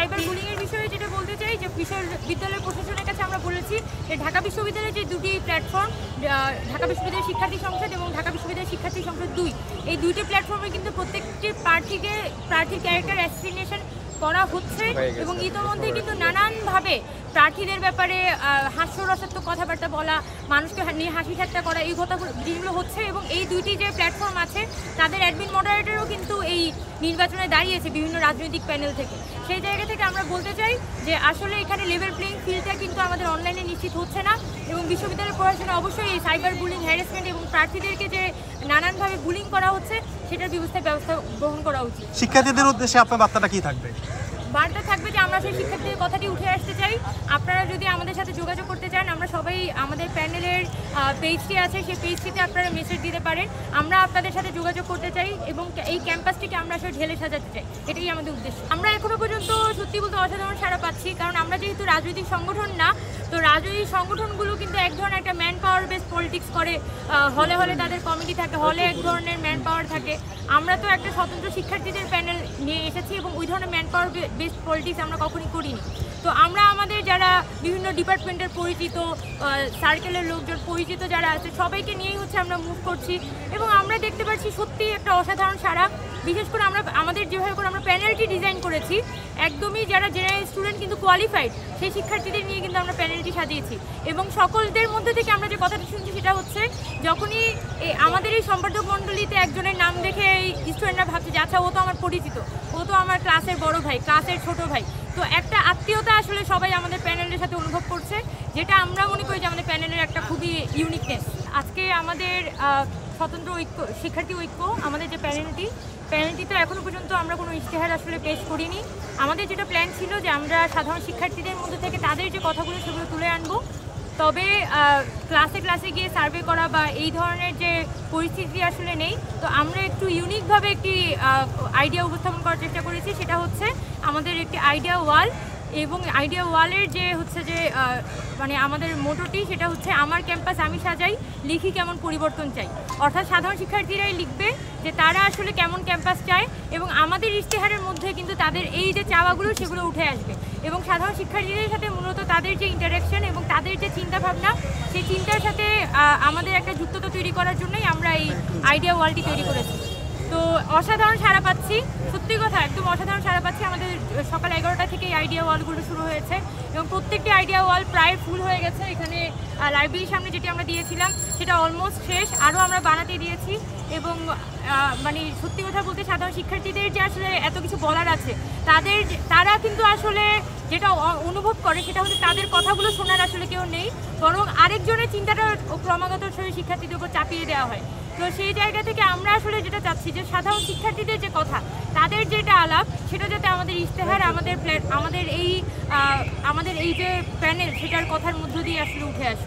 Cyber বুলিংয়ের বিষয়ে যেটা বলতে চাই যে বিশ্ববিদ্যালয় প্রশাসনের কাছে আমরা বলেছি যে ঢাকা বিশ্ববিদ্যালয়ের যে দুটি প্ল্যাটফর্ম, ঢাকা বিশ্ববিদ্যালয় শিক্ষার্থী সংসদ এবং ঢাকা বিশ্ববিদ্যালয় শিক্ষার্থী সংসদ 2, এই দুইটি প্ল্যাটফর্মে কিন্তু প্রত্যেকটি প্রার্থীর ক্যারেক্টার অ্যাসাসিনেশন করা হচ্ছে এবং ইতিমধ্যে কিন্তু নানানভাবে প্রার্থীদের ব্যাপারে হাস্যরসাত্মক কথাবার্তা বলা, মানুষকে নিয়ে হাসি ঠাট্টা করা, এই জিনিসগুলো হচ্ছে। এবং এই দুইটি যে প্ল্যাটফর্ম আছে তাদের অ্যাডমিন মডারেটরও কিন্তু এই নির্বাচনে দাঁড়িয়েছে বিভিন্ন রাজনৈতিক প্যানেল থেকে। সেই জায়গা থেকে আমরা বলতে চাই যে আসলে এখানে লেভেল প্লেইং ফিল্ডটা কিন্তু আমাদের অনলাইনে নিশ্চিত হচ্ছে না এবং বিশ্ববিদ্যালয় প্রশাসনে অবশ্যই এই সাইবার বুলিং, হ্যারাসমেন্ট এবং প্রার্থীদেরকে যে নানানভাবে বুলিং করা হচ্ছে সেটার ব্যবস্থা গ্রহণ করা উচিত। শিক্ষার্থীদের উদ্দেশ্যে আপনার বার্তাটা কি থাকবে? বার্তা থাকবে যে আমরা সেই শিক্ষার্থীদের কথাটি উঠে আসতে চাই। আপনারা যদি আমাদের সাথে যোগাযোগ করতে চান, আমরা সবাই আমাদের প্যানেলের পেজটি আছে, সেই পেজটিতে আপনারা মেসেজ দিতে পারেন। আমরা আপনাদের সাথে যোগাযোগ করতে চাই এবং এই ক্যাম্পাসটিকে আমরা আসলে ঢেলে সাজাতে চাই, এটাই আমাদের উদ্দেশ্য। আমরা এখনো পর্যন্ত সত্যি বলতে অসাধারণ সাড়া পাচ্ছি, কারণ আমরা যেহেতু রাজনৈতিক সংগঠন না, তো রাজনৈতিক সংগঠনগুলো কিন্তু এক ধরনের একটা ম্যান পাওয়ার বেস পলিটিক্স করে, হলে হলে তাদের কমিটি থাকে, হলে এক ধরনের ম্যান পাওয়ার থাকে। আমরা তো একটা স্বতন্ত্র শিক্ষার্থীদের প্যানেল নিয়ে এসেছি এবং ওই ধরনের ম্যান পাওয়ার বেস পলিটিক্স আমরা কখনই করিনি। তো আমরা আমাদের যারা বিভিন্ন ডিপার্টমেন্টের পরিচিত, সার্কেলের লোকজন পরিচিত যারা আছে সবাইকে নিয়েই হচ্ছে আমরা মুভ করছি এবং আমরা দেখতে পাচ্ছি সত্যিই একটা অসাধারণ সাড়া। বিশেষ করে আমরা আমাদের যেভাবে করে আমরা প্যানেলটি ডিজাইন করেছি, একদমই যারা জেনারেল স্টুডেন্ট কিন্তু কোয়ালিফাইড সেই শিক্ষার্থীদের নিয়ে কিন্তু আমরা প্যানেলটি সাজিয়েছি এবং সকলদের মধ্যে থেকে আমরা যে কথাটা শুনছি সেটা হচ্ছে যখনই আমাদের এই সম্পাদক মণ্ডলীতে একজনের নাম দেখে এই স্টুডেন্টরা ভাবছে যে আচ্ছা ও তো আমার পরিচিত, ও তো আমার ক্লাসের বড় ভাই, ক্লাসের ছোট ভাই। তো একটা আত্মীয়তা আসলে সবাই আমাদের প্যানেলের সাথে অনুভব করছে, যেটা আমরা মনে করি যে আমাদের প্যানেলের একটা খুবই ইউনিকনেস। আজকে আমাদের স্বতন্ত্র ঐক্য, শিক্ষার্থী ঐক্য, আমাদের যে প্যানেলটিতে এখনও পর্যন্ত আমরা কোনো ইশতেহার আসলে পেশ করিনি। আমাদের যেটা প্ল্যান ছিল যে আমরা সাধারণ শিক্ষার্থীদের মধ্যে থেকে তাদের যে কথাগুলো সেগুলো তুলে আনবো, তবে ক্লাসে গিয়ে সার্ভে করা বা এই ধরনের যে পরিস্থিতি আসলে নেই। তো আমরা একটু ইউনিকভাবে একটি আইডিয়া উপস্থাপন করার চেষ্টা করেছি, সেটা হচ্ছে আমাদের একটি আইডিয়া ওয়াল এবং আইডিয়া ওয়ালের যে হচ্ছে যে মানে আমাদের মোটোটি সেটা হচ্ছে আমার ক্যাম্পাস আমি সাজাই, লিখি কেমন পরিবর্তন চাই। অর্থাৎ সাধারণ শিক্ষার্থীরাই লিখবে যে তারা আসলে কেমন ক্যাম্পাস চায় এবং আমাদের ইশতেহারের মধ্যে কিন্তু তাদের এই যে চাওয়াগুলো সেগুলো উঠে আসবে এবং সাধারণ শিক্ষার্থীদের সাথে মূলত তাদের যে ইন্টারাকশন এবং তাদের যে চিন্তাভাবনা, সেই চিন্তার সাথে আমাদের একটা যুক্ততা তৈরি করার জন্যই আমরা এই আইডিয়া ওয়ালটি তৈরি করেছি। তো অসাধারণ সাড়া পাচ্ছি, সত্যি কথা একদম অসাধারণ সাড়া পাচ্ছি। আমাদের সকাল 11টা থেকে এই আইডিয়া ওয়ালগুলো শুরু হয়েছে এবং প্রত্যেকটি আইডিয়া ওয়াল প্রায় ফুল হয়ে গেছে। এখানে লাইব্রেরির সামনে যেটি আমরা দিয়েছিলাম সেটা অলমোস্ট শেষ, আরও আমরা বানাতে দিয়েছি এবং মানে সত্যি কথা বলতে সাধারণ শিক্ষার্থীদের যে আসলে এত কিছু বলার আছে, তারা কিন্তু আসলে যেটা অনুভব করে সেটা হচ্ছে তাদের কথাগুলো শোনার আসলে কেউ নেই, বরং আরেকজনের চিন্তাটা ক্রমাগত শিক্ষার্থীদের উপর চাপিয়ে দেওয়া হয়। তো সেই জায়গা থেকে আমরা আসলে যেটা চাচ্ছি যে সাধারণ শিক্ষার্থীদের যে কথা, তাদের যেটা আলাপ, সেটা যাতে আমাদের ইশতেহার, আমাদের এই যে প্যানেল সেটার কথার মধ্য দিয়ে আসলে উঠে আসে।